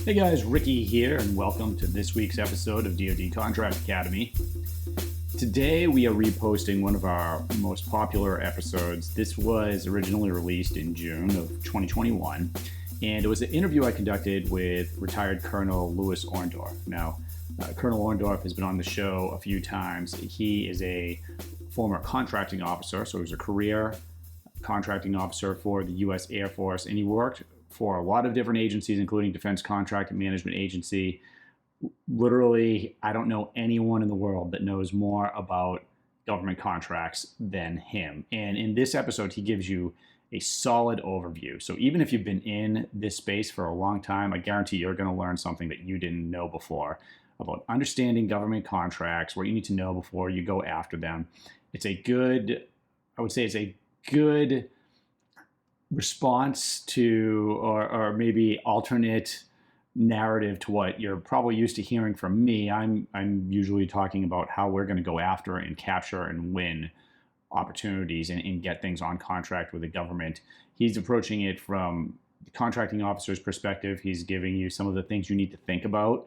Hey guys, Ricky here, and welcome to this week's episode of DoD Contract Academy. Today we are reposting one of our most popular episodes. This was originally released in June of 2021, and it was an interview I conducted with retired Colonel Louis Orndorff. Now, Colonel Orndorff has been on the show a few times. He is a former contracting officer, so he was a career contracting officer for the U.S. Air Force, and he worked for a lot of different agencies, including Defense Contract and Management Agency. Literally, I don't know anyone in the world that knows more about government contracts than him. And in this episode, he gives you a solid overview. So even if you've been in this space for a long time, I guarantee you're going to learn something that you didn't know before about understanding government contracts, what you need to know before you go after them. It's a good, I would say it's a good response to, or maybe alternate narrative to what you're probably used to hearing from me. I'm usually talking about how we're going to go after and capture and win opportunities and get things on contract with the government. He's approaching it from the contracting officer's perspective. He's giving you some of the things you need to think about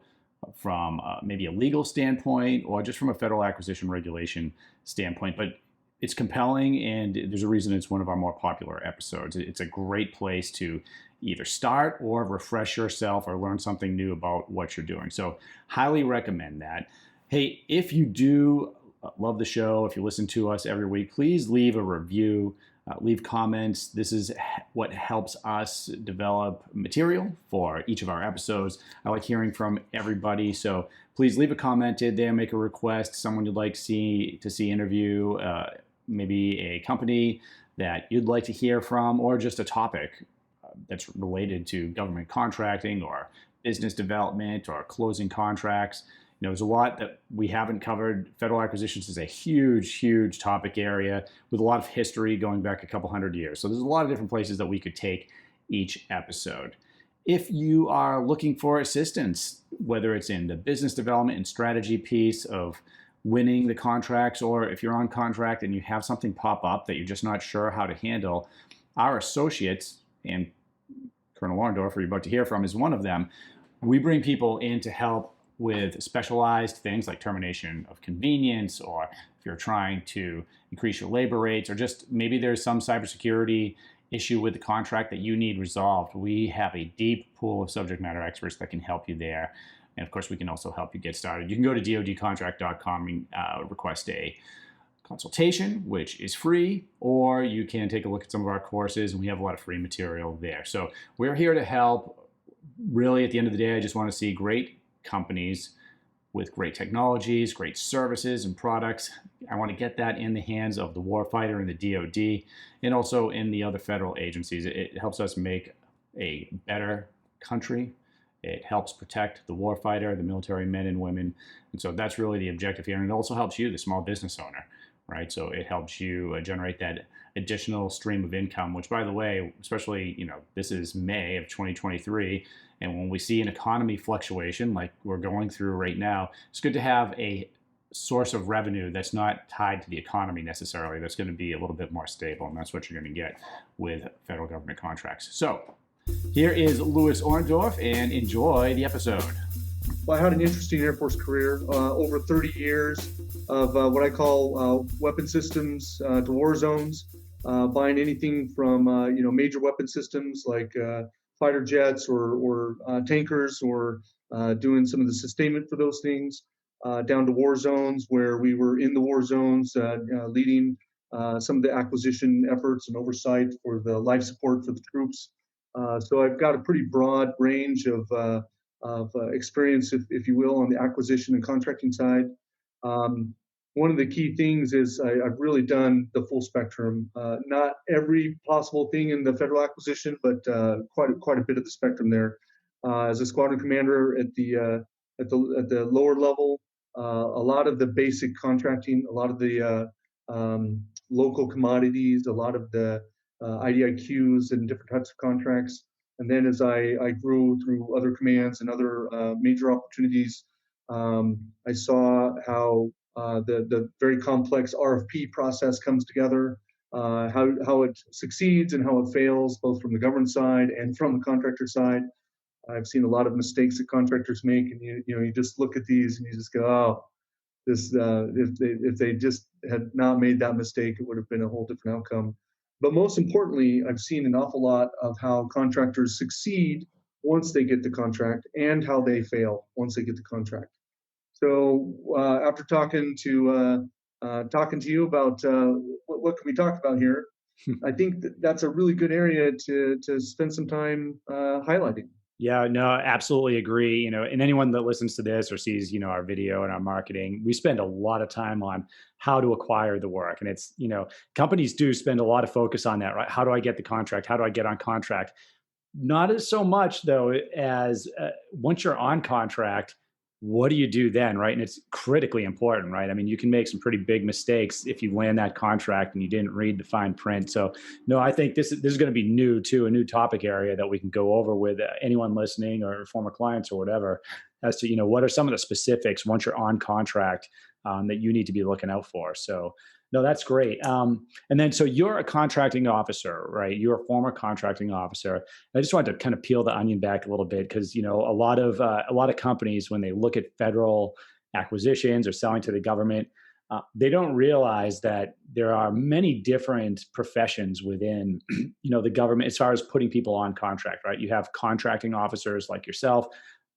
from maybe a legal standpoint or just from a federal acquisition regulation standpoint. But it's compelling, and there's a reason it's one of our more popular episodes. It's a great place to either start or refresh yourself or learn something new about what you're doing. So highly recommend that. Hey, if you do love the show, if you listen to us every week, please leave a review, leave comments. This is what helps us develop material for each of our episodes. I like hearing from everybody, so please leave a comment in there, make a request, someone you'd like to see interview, maybe a company that you'd like to hear from, or just a topic that's related to government contracting or business development or closing contracts. You know, there's a lot that we haven't covered. Federal acquisitions is a huge, huge topic area with a lot of history going back a couple hundred years. So there's a lot of different places that we could take each episode. If you are looking for assistance, whether it's in the business development and strategy piece of winning the contracts, or if you're on contract and you have something pop up that you're just not sure how to handle, our associates, and Colonel Orndorff, who you're about to hear from, is one of them. We bring people in to help with specialized things like termination of convenience, or if you're trying to increase your labor rates, or just maybe there's some cybersecurity issue with the contract that you need resolved. We have a deep pool of subject matter experts that can help you there. And of course, we can also help you get started. You can go to dodcontract.com and request a consultation, which is free, or you can take a look at some of our courses, and we have a lot of free material there. So we're here to help. Really, at the end of the day, I just want to see great companies with great technologies, great services and products. I want to get that in the hands of the warfighter and the DoD, and also in the other federal agencies. It helps us make a better country. It helps protect the warfighter, the military men and women. And so that's really the objective here. And it also helps you, the small business owner, right? So it helps you generate that additional stream of income, which, by the way, especially, this is May of 2023. And when we see an economy fluctuation like we're going through right now, it's good to have a source of revenue that's not tied to the economy necessarily. That's going to be a little bit more stable. And that's what you're going to get with federal government contracts. So here is Louis Orndorff, and enjoy the episode. Well, I had an interesting Air Force career, over 30 years of what I call weapon systems to war zones, buying anything from major weapon systems like fighter jets or tankers, or doing some of the sustainment for those things, down to war zones where we were in the war zones, leading some of the acquisition efforts and oversight for the life support for the troops. So I've got a pretty broad range of experience, if you will, on the acquisition and contracting side. One of the key things is I've really done the full spectrum. Not every possible thing in the federal acquisition, but quite a bit of the spectrum there. As a squadron commander at the lower level, a lot of the basic contracting, a lot of the local commodities, a lot of the IDIQs and different types of contracts. And then as I grew through other commands and other major opportunities, I saw how the very complex RFP process comes together, how it succeeds and how it fails, both from the government side and from the contractor side. I've seen a lot of mistakes that contractors make, and you just look at these and you just go, oh, this if they just had not made that mistake, it would have been a whole different outcome. But most importantly, I've seen an awful lot of how contractors succeed once they get the contract, and how they fail once they get the contract. So after talking to you about what can we talk about here, I think that's a really good area to spend some time highlighting. Yeah, no, absolutely agree. And anyone that listens to this or sees, our video and our marketing, we spend a lot of time on how to acquire the work. And it's, companies do spend a lot of focus on that, right? How do I get the contract? How do I get on contract? Not as so much though as once you're on contract, what do you do then, right? And it's critically important, right? I mean, you can make some pretty big mistakes if you land that contract and you didn't read the fine print. So, no, I think this is going to be new too, a new topic area that we can go over with anyone listening or former clients or whatever, as to what are some of the specifics once you're on contract that you need to be looking out for. So, no, that's great. And then, so you're a contracting officer, right? You're a former contracting officer. I just wanted to kind of peel the onion back a little bit because a lot of companies, when they look at federal acquisitions or selling to the government, they don't realize that there are many different professions within the government as far as putting people on contract, right? You have contracting officers like yourself,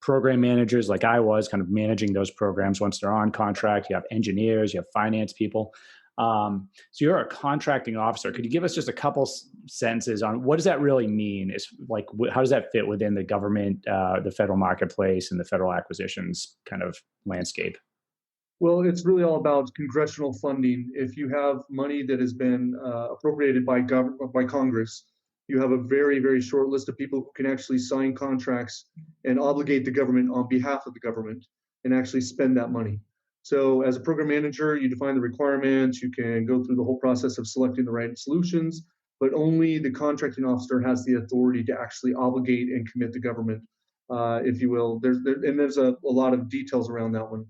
program managers like I was, kind of managing those programs once they're on contract. You have engineers, you have finance people. So you're a contracting officer. Could you give us just a couple sentences on what does that really mean? Is like, how does that fit within the government, the federal marketplace, and the federal acquisitions kind of landscape? Well, it's really all about congressional funding. If you have money that has been appropriated by Congress, you have a very, very short list of people who can actually sign contracts and obligate the government on behalf of the government and actually spend that money. So, as a program manager, you define the requirements, you can go through the whole process of selecting the right solutions, but only the contracting officer has the authority to actually obligate and commit the government, if you will. There's a lot of details around that one.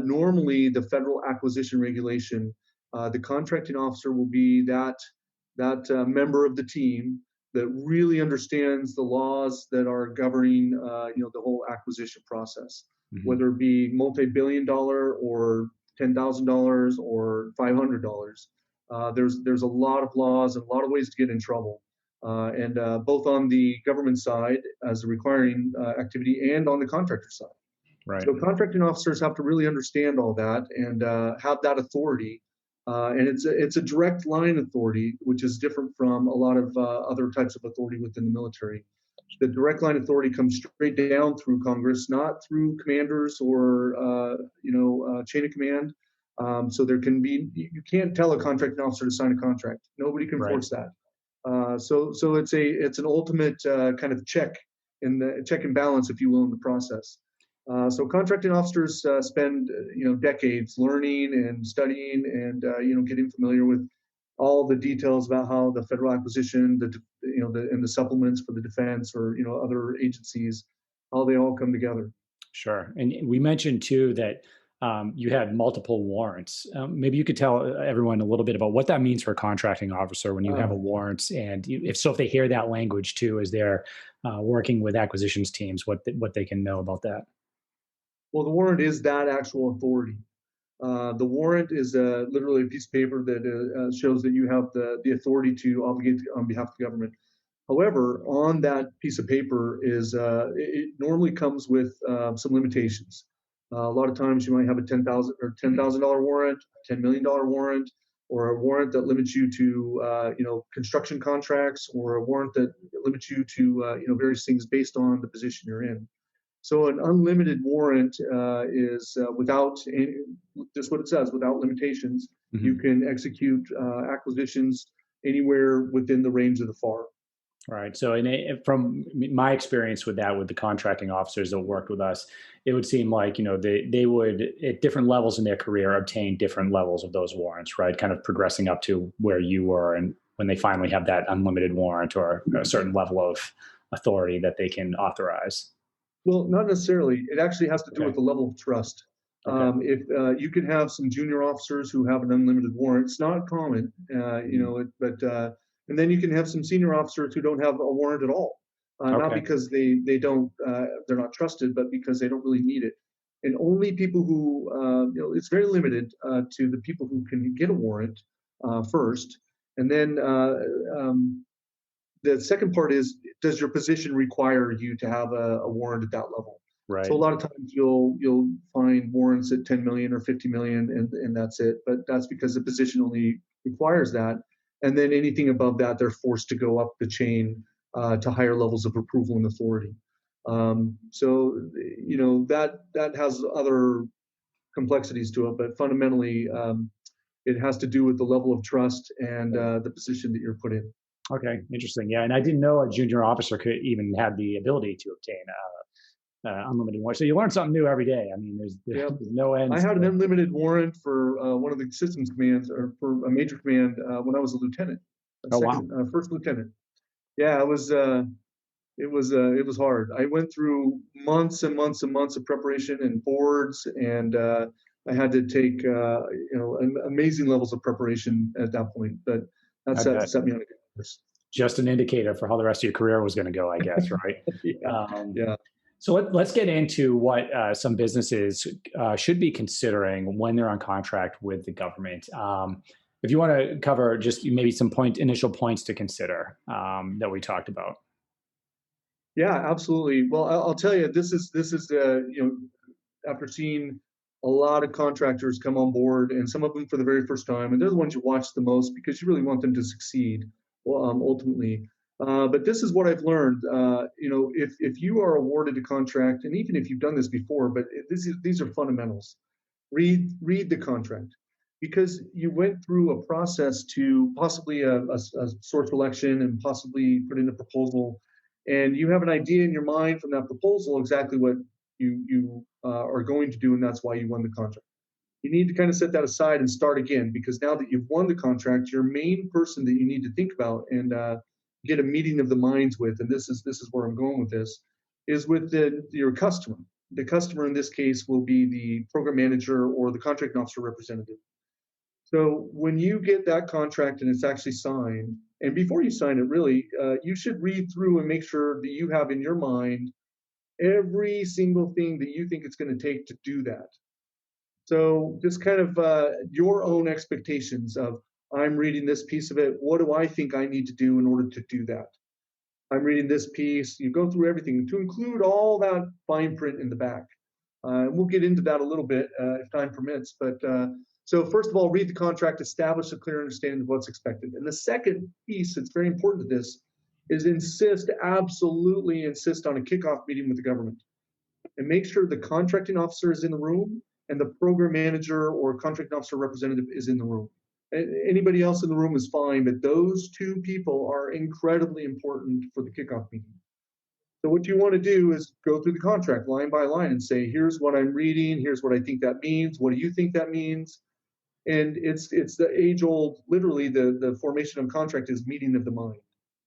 Normally, the federal acquisition regulation, the contracting officer will be that member of the team that really understands the laws that are governing, the whole acquisition process, Hmm. whether it be multi-billion-dollar or $10,000 or $500. There's a lot of laws and a lot of ways to get in trouble, and both on the government side as a requiring activity and on the contractor side. Right. So contracting officers have to really understand all that and have that authority. And it's a direct line authority, which is different from a lot of other types of authority within the military. The direct line authority comes straight down through Congress, not through commanders or chain of command. So you can't tell a contracting officer to sign a contract. Nobody can Right. force that. So it's an ultimate kind of in the check and balance, if you will, in the process. So contracting officers spend decades learning and studying and getting familiar with all the details about how the federal acquisition, and the supplements for the defense or other agencies, how they all come together. Sure. And we mentioned too that you had multiple warrants. Maybe you could tell everyone a little bit about what that means for a contracting officer when you have a Uh, warrant, and if they hear that language too as they're working with acquisitions teams, what they can know about that. well, the warrant is that actual authority. The warrant is literally a piece of paper that shows that you have the authority to obligate on behalf of the government. However, on that piece of paper it normally comes with some limitations. A lot of times you might have a $10,000 warrant, $10 million warrant, or a warrant that limits you to construction contracts, or a warrant that limits you to various things based on the position you're in. So an unlimited warrant is without any, just what it says, without limitations. You Hmm. can execute acquisitions anywhere within the range of the FAR. Right. So, from my experience with that, with the contracting officers that worked with us, it would seem like they would at different levels in their career obtain different levels of those warrants, right? Kind of progressing up to where you were, and when they finally have that unlimited warrant or a certain level of authority that they can authorize. Well, not necessarily. It actually has to do with Okay. the level of trust. Okay. If you can have some junior officers who have an unlimited warrant, it's not common, Mhm. but and then you can have some senior officers who don't have a warrant at all. not Okay. because they don't they're not trusted, but because they don't really need it. And only people who it's very limited to the people who can get a warrant first, and then the second part is, does your position require you to have a warrant at that level? So a Right. lot of times you'll find warrants at 10 million or 50 million, and that's it. But that's because the position only requires that, and then anything above that, they're forced to go up the chain to higher levels of approval and authority. So that has other complexities to it, but fundamentally, it has to do with the level of trust and Right. the position that you're put in. Okay. Interesting. Yeah, and I didn't know a junior officer could even have the ability to obtain unlimited warrant. So you learn something new every day. I mean, there's Yeah, no I ends had an to. unlimited warrant for one of the systems commands, or for a major command when I was a lieutenant, Oh wow. first lieutenant. Yeah, it was hard. I went through months and months and months of preparation and boards, and I had to take amazing levels of preparation at that point. But that I set bet. set me on a good course. Just an indicator for how the rest of your career was going to go, I guess, right? Yeah, Um, yeah. so let's get into what some businesses should be considering when they're on contract with the government. If you want to cover just maybe some initial points to consider that we talked about. Yeah, absolutely. Well, I'll tell you, this is after seeing a lot of contractors come on board, and some of them for the very first time, and they're the ones you watch the most because you really want them to succeed, well, ultimately. But this is what I've learned. If you are awarded a contract, and even if you've done this before, but these are fundamentals. Read the contract, because you went through a process to possibly a source selection and possibly put in a proposal, and you have an idea in your mind from that proposal exactly what you are going to do, and that's why you won the contract. You need to kind of set that aside and start again, because now that you've won the contract, your main person that you need to think about and get a meeting of the minds with, and this is where I'm going with this, is with your customer. The customer in this case will be the program manager or the contract officer representative. So when you get that contract and it's actually signed, and before you sign it, really, you should read through and make sure that you have in your mind every single thing that you think it's going to take to do that. So just kind of your own expectations of, I'm reading this piece of it. What do I think I need to do in order to do that? I'm reading this piece. You go through everything to include all that fine print in the back. And we'll get into that a little bit if time permits. But so first of all, read the contract, establish a clear understanding of what's expected. And the second piece that's very important to this is absolutely insist on a kickoff meeting with the government, and make sure the contracting officer is in the room and the program manager or contracting officer representative is in the room. Anybody else in the room is fine, but those two people are incredibly important for the kickoff meeting. So what you want to do is go through the contract line by line and say, here's what I'm reading, here's what I think that means, what do you think that means? And it's the age old, literally the formation of contract is meeting of the mind.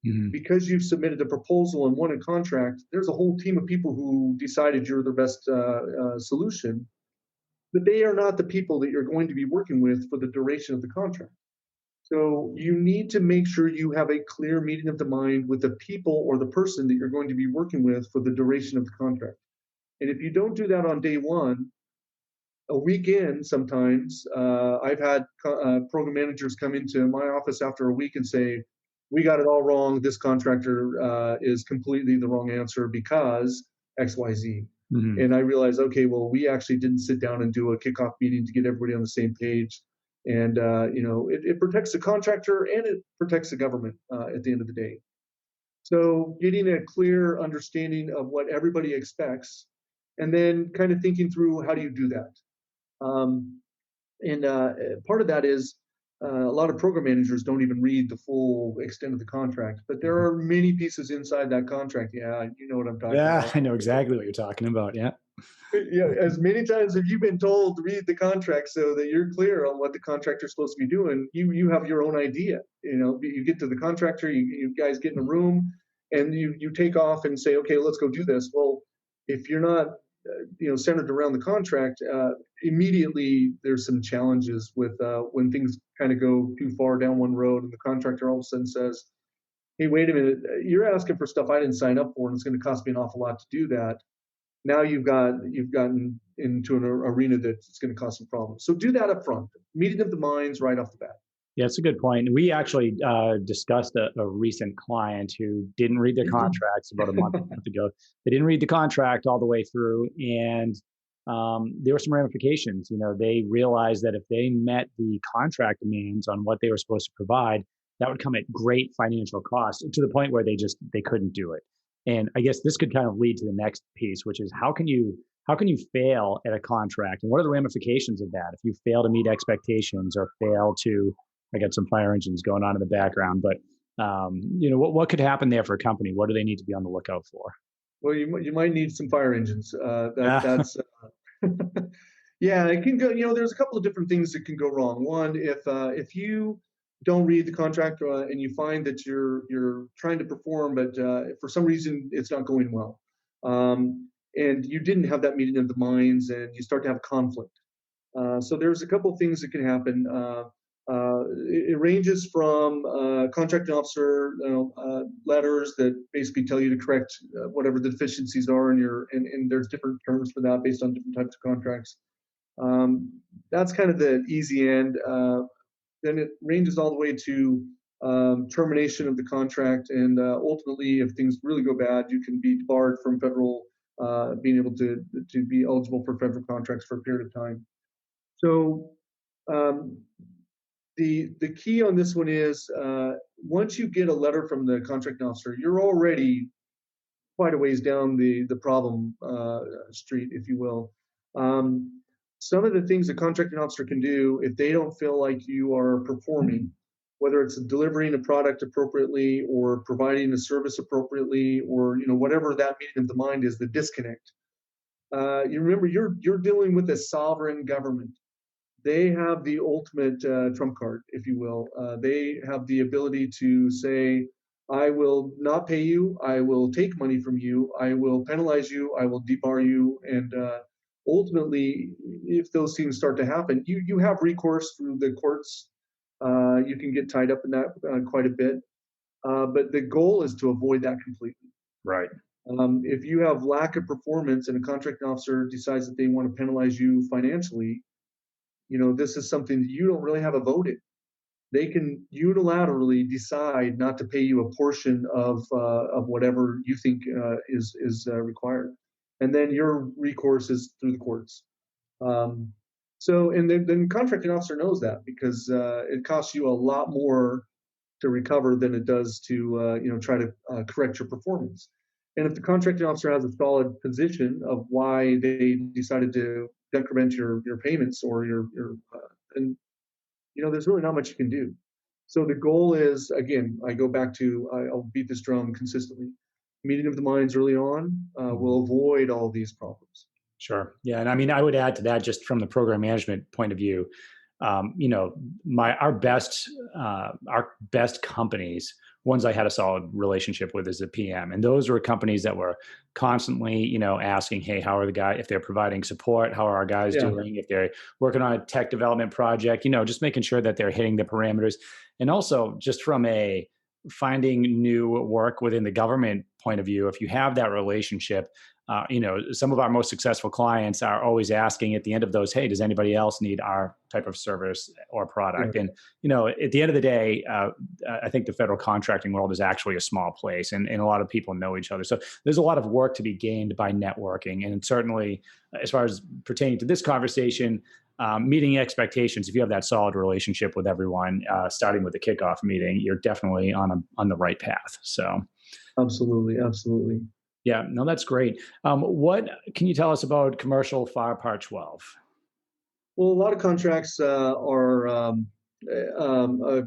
Mhm. Because you've submitted a proposal and won a contract, there's a whole team of people who decided you're the best solution, but they are not the people that you're going to be working with for the duration of the contract. So you need to make sure you have a clear meeting of the mind with the people or the person that you're going to be working with for the duration of the contract. And if you don't do that on day one, a week in, sometimes I've had program managers come into my office after a week and say, "We got it all wrong. This contractor is completely the wrong answer because XYZ." Mhm. And I realized, okay, well, we actually didn't sit down and do a kickoff meeting to get everybody on the same page. And it protects the contractor and it protects the government at the end of the day. So getting a clear understanding of what everybody expects, and then kind of thinking through, how do you do that? Um, and part of that is a lot of program managers don't even read the full extent of the contract, but there Mhm. are many pieces inside that contract. Yeah, you know what I'm talking Yeah, about. I know exactly what you're talking about. Yeah. Yeah, as many times as you've been told to read the contract so that you're clear on what the contractor's supposed to be doing, you have your own idea. You get to the contractor, you guys get in a room, and you take off and say, okay, let's go do this. Well, if you're not centered around the contract, immediately there's some challenges with when things kind of go too far down one road, and the contractor all of a sudden says, hey, wait a minute, you're asking for stuff I didn't sign up for, and it's going to cost me an awful lot to do that. Now you've gotten into an arena that's going to cause some problems. So do that up front. Meeting of the minds right off the bat. Yeah, it's a good point. We actually discussed a recent client who didn't read their contracts about a month ago. They didn't read the contract all the way through, and there were some ramifications. They realized that if they met the contract demands on what they were supposed to provide, that would come at great financial cost to the point where they couldn't do it. And I guess this could kind of lead to the next piece, which is how can you fail at a contract, and what are the ramifications of that if you fail to meet expectations or fail to. I got some fire engines going on in the background, but what could happen there for a company? What do they need to be on the lookout for? Well, you might need some fire engines. Yeah. That's yeah, it can go. There's a couple of different things that can go wrong. One, if you don't read the contract and you find that you're trying to perform, but for some reason it's not going well, and you didn't have that meeting of the minds, and you start to have conflict. So there's a couple of things that can happen. It ranges from contracting officer letters that basically tell you to correct whatever the deficiencies are in and there's different terms for that based on different types of contracts. That's kind of the easy end. Then it ranges all the way to termination of the contract, and ultimately, if things really go bad, you can be barred from federal being able to be eligible for federal contracts for a period of time. So um, the key on this one is once you get a letter from the contracting officer, you're already quite a ways down the problem street, if you will. Some of the things the contracting officer can do if they don't feel like you are performing, whether it's delivering a product appropriately or providing a service appropriately, or whatever that meeting of the mind is, the disconnect. You remember you're dealing with a sovereign government. They have the ultimate trump card, if you will. They have the ability to say, I will not pay you. I will take money from you. I will penalize you. I will debar you. And ultimately, if those things start to happen, you have recourse through the courts. You can get tied up in that quite a bit. But the goal is to avoid that completely. Right. If you have lack of performance and a contracting officer decides that they want to penalize you financially, this is something that you don't really have a vote in. They can unilaterally decide not to pay you a portion of whatever you think is required, and then your recourse is through the courts. Um, and then the contracting officer knows that because it costs you a lot more to recover than it does to try to correct your performance. And if the contracting officer has a solid position of why they decided to decrement your payments or and there's really not much you can do. So the goal is, again, I go back to I'll beat this drum consistently. Meeting of the minds early on will avoid all these problems. Sure. Yeah. And I mean, I would add to that just from the program management point of view, you know, our best companies, ones I had a solid relationship with as a PM, and those were companies that were constantly, asking, hey, how are the guys, if they're providing support, how are our guys Yeah. doing? If they're working on a tech development project, just making sure that they're hitting the parameters. And also just from a finding new work within the government point of view, if you have that relationship, some of our most successful clients are always asking at the end of those, hey, does anybody else need our type of service or Yeah. product? And, at the end of the day, I think the federal contracting world is actually a small place, and a lot of people know each other. So there's a lot of work to be gained by networking. And certainly, as far as pertaining to this conversation, meeting expectations, if you have that solid relationship with everyone, starting with the kickoff meeting, you're definitely on the right path. So Absolutely. Absolutely. yeah, no, that's great. What can you tell us about commercial fire part 12? Well, a lot of contracts are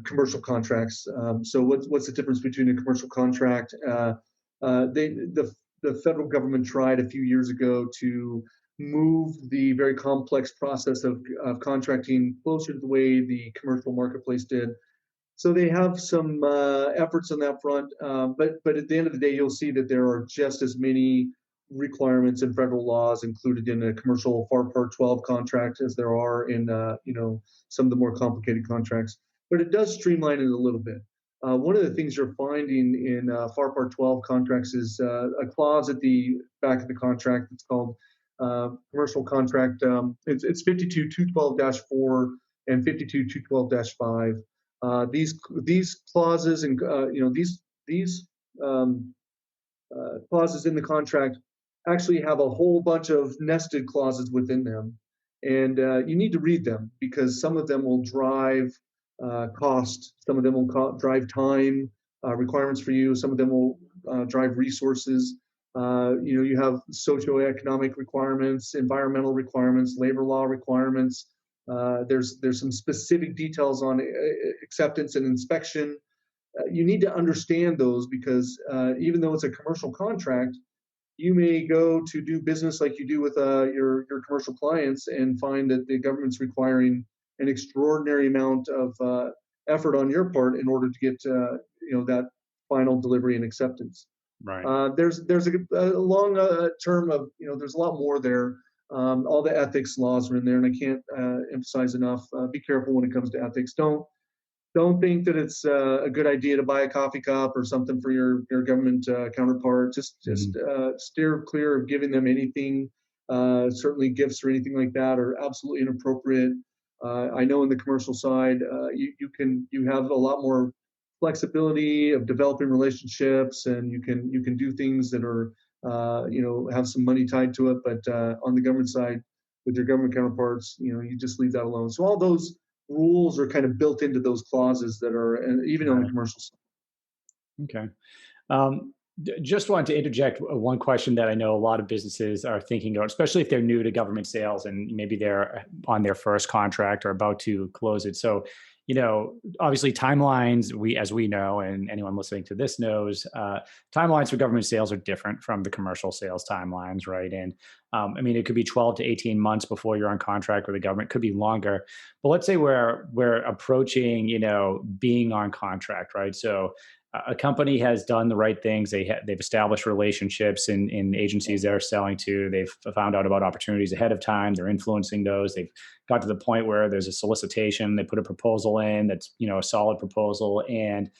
commercial contracts. So what's the difference between a commercial contract? The federal government tried a few years ago to move the very complex process of contracting closer to the way the commercial marketplace did. So they have some efforts on that front, but at the end of the day, you'll see that there are just as many requirements and federal laws included in a commercial FAR Part 12 contract as there are in some of the more complicated contracts. But it does streamline it a little bit. one of the things you're finding in FAR Part 12 contracts is a clause at the back of the contract that's called commercial contract. It's 52.212-4 and 52.212-5. These clauses and these um, clauses in the contract actually have a whole bunch of nested clauses within them. And you need to read them because some of them will drive cost, some of them will drive time requirements for you, some of them will drive resources. You have socioeconomic requirements, environmental requirements, labor law requirements. There's some specific details on acceptance and inspection. You need to understand those because even though it's a commercial contract, you may go to do business like you do with your commercial clients and find that the government's requiring an extraordinary amount of effort on your part in order to get that final delivery and acceptance. Right. There's a long term of there's a lot more there. All the ethics laws are in there, and I can't emphasize enough. Be careful when it comes to ethics. Don't think that it's a good idea to buy a coffee cup or something for your government counterpart. Just steer clear of giving them anything. Certainly, gifts or anything like that are absolutely inappropriate. I know in the commercial side, you have a lot more flexibility of developing relationships, and you can do things that are have some money tied to it. But on the government side, with your government counterparts, you just leave that alone. So all those rules are kind of built into those clauses that are, and even on the Right. commercial side. Okay. Just wanted to interject one question that I know a lot of businesses are thinking about, especially if they're new to government sales and maybe they're on their first contract or about to close it. So, obviously timelines, as we know, and anyone listening to this knows, timelines for government sales are different from the commercial sales timelines, right? And I mean, it could be 12 to 18 months before you're on contract with the government, it could be longer. But let's say we're approaching, being on contract, right? So a company has done the right things. They've established relationships in agencies they're selling to. They've found out about opportunities ahead of time. They're influencing those. They've got to the point where there's a solicitation. They put a proposal in that's a solid proposal, and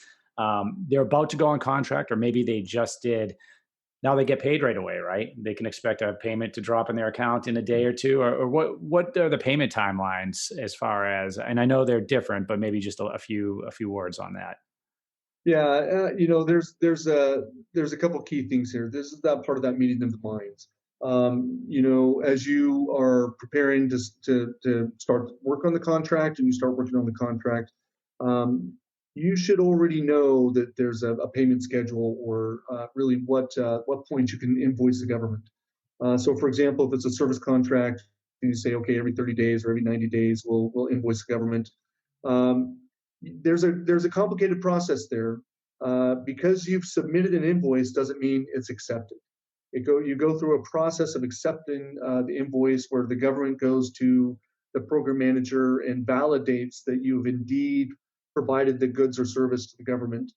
they're about to go on contract, or maybe they just did. Now they get paid right away, right? They can expect a payment to drop in their account in a day or two, or what are the payment timelines as far as? And I know they're different, but maybe just a few words on that. Yeah, there's a couple key things here. This is that part of that meeting of the minds. As you are preparing to start work on the contract and you start working on the contract, you should already know that there's a payment schedule or really what point you can invoice the government. So, for example, if it's a service contract, and you say, okay, every 30 days or every 90 days, we'll invoice the government. Um, there's a complicated process there. Because you've submitted an invoice doesn't mean it's accepted. You go through a process of accepting the invoice where the government goes to the program manager and validates that you've indeed provided the goods or service to the government.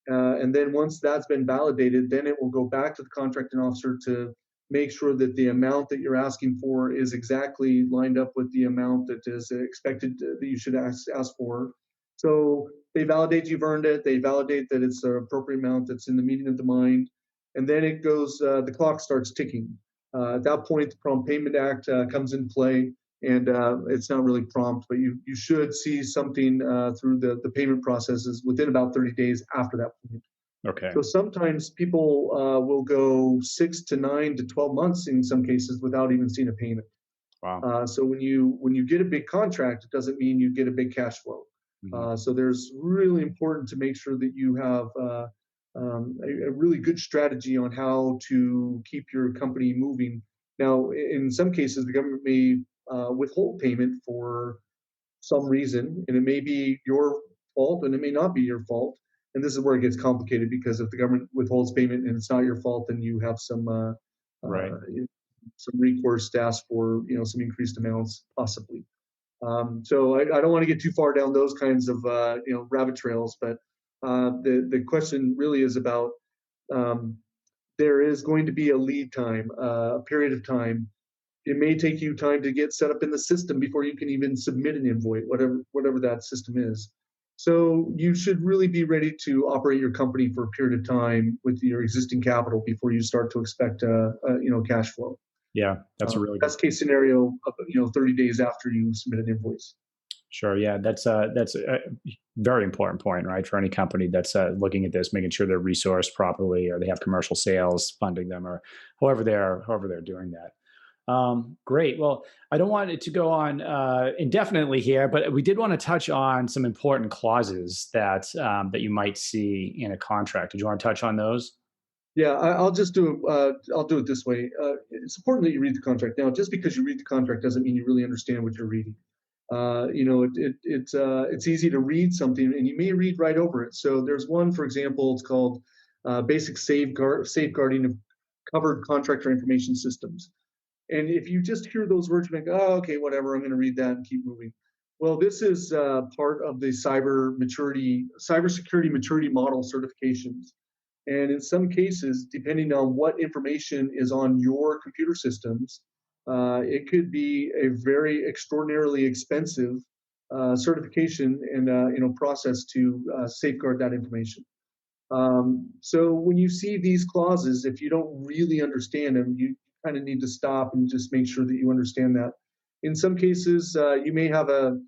And then once that's been validated, then it will go back to the contracting officer to make sure that the amount that you're asking for is exactly lined up with the amount that is expected that you should ask for. So they validate you've earned it. They validate that it's the appropriate amount that's in the meeting of the mind. And then it goes, the clock starts ticking. At that point, the Prompt Payment Act comes in play. And it's not really prompt, but you should see something through the payment processes within about 30 days after that point. Okay. So sometimes people will go 6 to 9 to 12 months in some cases without even seeing a payment. Wow. So when you get a big contract, it doesn't mean you get a big cash flow. Mhm. So there's really important to make sure that you have a really good strategy on how to keep your company moving. Now, in some cases, the government may withhold payment for some reason, and it may be your fault, and it may not be your fault. And this is where it gets complicated because if the government withholds payment and it's not your fault, then you have Right. uh, some recourse to ask for some increased amounts possibly. So I don't want to get too far down those kinds of rabbit trails, but the question really is about um, there is going to be a lead time, a period of time. It may take you time to get set up in the system before you can even submit an invoice, whatever that system is. So you should really be ready to operate your company for a period of time with your existing capital before you start to expect cash flow. Yeah, that's a really good. Best case scenario, 30 days after you submit an invoice. Sure. Yeah, that's a very important point, right? For any company that's looking at this, making sure they're resourced properly, or they have commercial sales funding them, or however they're doing that. Great. Well, I don't want it to go on indefinitely here, but we did want to touch on some important clauses that you might see in a contract. Did you want to touch on those? Yeah, I'll just do. I'll do it this way. It's important that you read the contract. Now, just because you read the contract doesn't mean you really understand what you're reading. It's easy to read something and you may read right over it. So there's one, for example, it's called Basic Safeguarding of Covered Contractor Information Systems. And if you just hear those words, you think, oh, okay, whatever, I'm going to read that and keep moving. Well, this is part of the cybersecurity maturity model certifications. And in some cases, depending on what information is on your computer systems, it could be a very extraordinarily expensive certification and process to safeguard that information. So when you see these clauses, if you don't really understand them, you kind of need to stop and just make sure that you understand that. In some cases, you may have a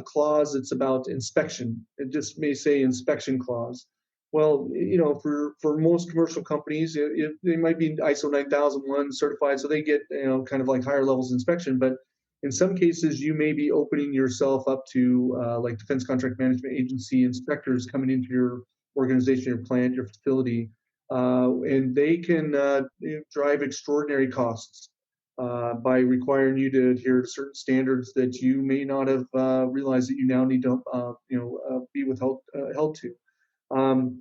clause that's about inspection. It just may say inspection clause. Well, for most commercial companies, they might be ISO 9001 certified, so they get kind of like higher levels of inspection. But in some cases, you may be opening yourself up to like Defense Contract Management Agency inspectors coming into your organization, your plant, your facility, and they can drive extraordinary costs by requiring you to adhere to certain standards that you may not have realized that you now need to, be held to. Um,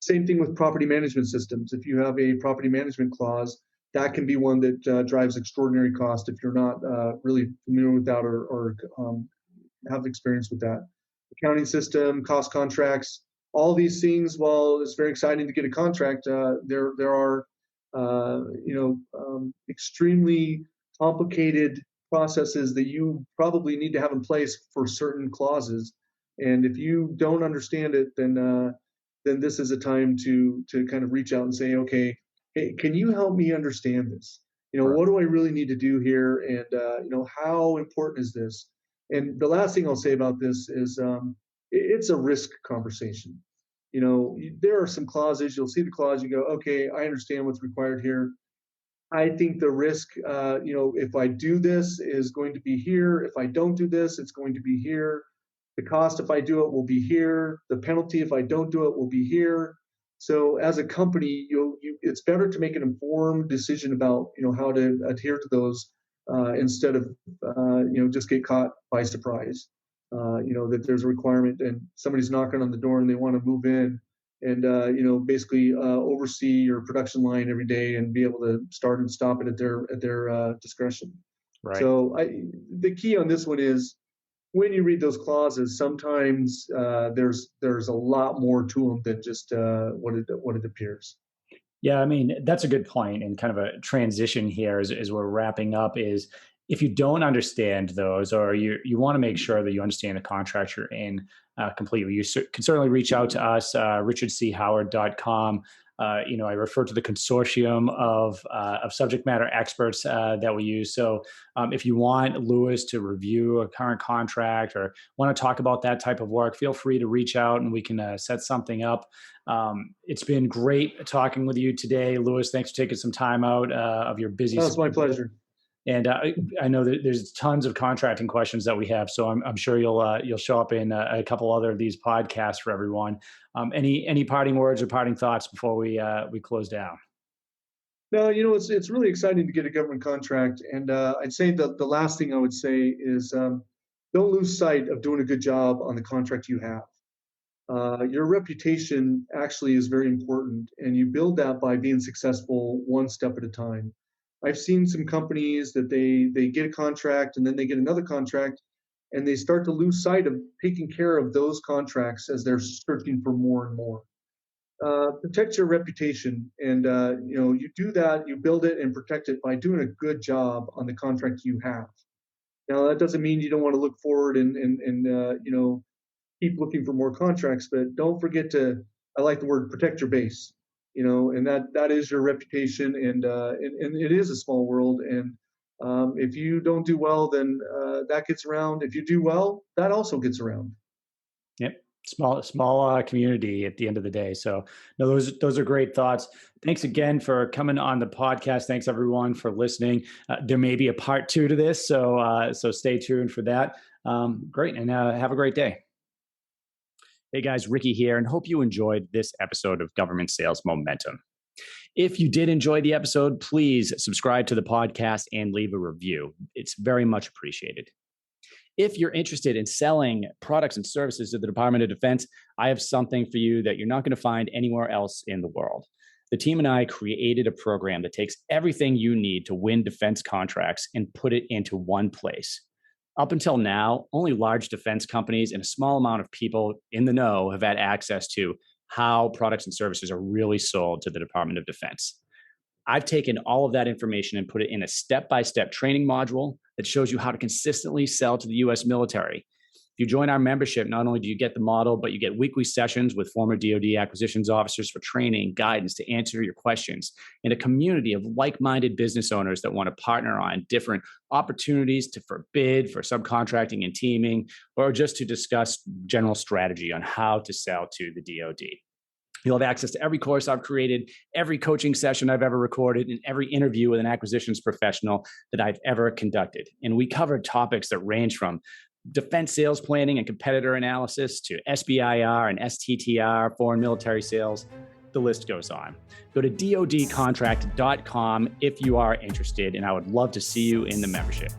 Same thing with property management systems. If you have a property management clause, that can be one that drives extraordinary cost if you're not really familiar with that or have experience with that. Accounting system, cost contracts, all these things. While it's very exciting to get a contract, there are extremely complicated processes that you probably need to have in place for certain clauses. And if you don't understand it, then this is a time to kind of reach out and say, okay, hey, can you help me understand this? Right. What do I really need to do here? And how important is this? And the last thing I'll say about this is it's a risk conversation. There are some clauses, you'll see the clause, you go, okay, I understand what's required here. I think the risk, if I do this is going to be here. If I don't do this, it's going to be here. The cost if I do it will be here. The penalty if I don't do it will be here. So as a company, it's better to make an informed decision about how to adhere to those instead of just get caught by surprise. That there's a requirement and somebody's knocking on the door and they want to move in and basically oversee your production line every day and be able to start and stop it at their discretion. Right. So the key on this one is when you read those clauses, sometimes there's a lot more to them than just what it appears. Yeah, I mean, that's a good point, and kind of a transition here as we're wrapping up is if you don't understand those, or you want to make sure that you understand the contract you're in completely, can certainly reach out to us, richardchoward.com. I refer to the consortium of subject matter experts that we use. So if you want Lewis to review a current contract or want to talk about that type of work, feel free to reach out and we can set something up. It's been great talking with you today, Lewis. Thanks for taking some time out of your busy Oh, it's my schedule. pleasure. And I know that there's tons of contracting questions that we have, so I'm sure you'll show up in a couple other of these podcasts for everyone. Any parting words or parting thoughts before we close down? No, it's really exciting to get a government contract, and I'd say the last thing I would say is don't lose sight of doing a good job on the contract you have. Your reputation actually is very important, and you build that by being successful one step at a time. I've seen some companies that they get a contract and then they get another contract, and they start to lose sight of taking care of those contracts as they're searching for more and more. Protect your reputation, and you do that, you build it and protect it by doing a good job on the contract you have. Now that doesn't mean you don't want to look forward and keep looking for more contracts, but don't forget to, I like the word protect your base, and that is your reputation, and it is a small world. And if you don't do well, then that gets around. If you do well, that also gets around. Yep. Small community at the end of the day. So no, those are great thoughts. Thanks again for coming on the podcast. Thanks everyone for listening. There may be a part 2 to this, so stay tuned for that. Great, and have a great day. Hey guys, Ricky here, and hope you enjoyed this episode of Government Sales Momentum. If you did enjoy the episode, please subscribe to the podcast and leave a review. It's very much appreciated. If you're interested in selling products and services to the Department of Defense, I have something for you that you're not going to find anywhere else in the world. The team and I created a program that takes everything you need to win defense contracts and put it into one place. Up until now, only large defense companies and a small amount of people in the know have had access to how products and services are really sold to the Department of Defense. I've taken all of that information and put it in a step-by-step training module that shows you how to consistently sell to the U.S. military. If you join our membership, not only do you get the model, but you get weekly sessions with former DoD acquisitions officers for training, guidance to answer your questions, and a community of like-minded business owners that want to partner on different opportunities for bid, for subcontracting and teaming, or just to discuss general strategy on how to sell to the DoD. You'll have access to every course I've created, every coaching session I've ever recorded, and every interview with an acquisitions professional that I've ever conducted. And we covered topics that range from defense sales planning and competitor analysis to SBIR and STTR, foreign military sales. The list goes on. Go to dodcontract.com if you are interested, and I would love to see you in the membership.